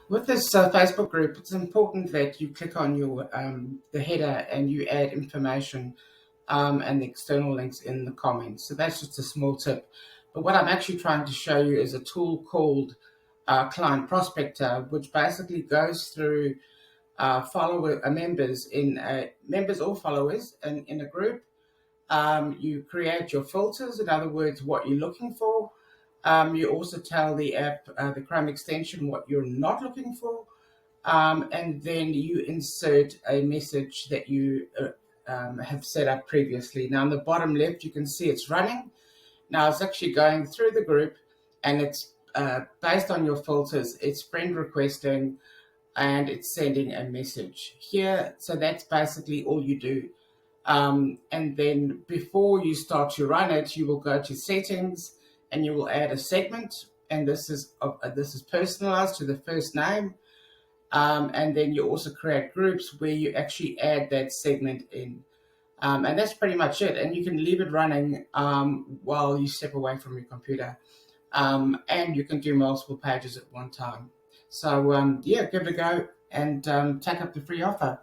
With this Facebook group, it's important that you click on your the header and you add information and the external links in the comments. So that's just a small tip. But what I'm actually trying to show you is a tool called Client Prospector, which basically goes through members or followers in a group. You create your filters, in other words, what you're looking for. You also tell the app, the Chrome extension, what you're not looking for. And then you insert a message that you have set up previously. Now, on the bottom left, you can see it's running. Now, it's actually going through the group, and it's based on your filters. It's friend requesting, and it's sending a message here. So that's basically all you do. And then before you start to run it, you will go to settings, and you will add a segment, and this is personalized to the first name. And then you also create groups where you actually add that segment in. And that's pretty much it. And you can leave it running while you step away from your computer. And you can do multiple pages at one time. So yeah, give it a go and take up the free offer.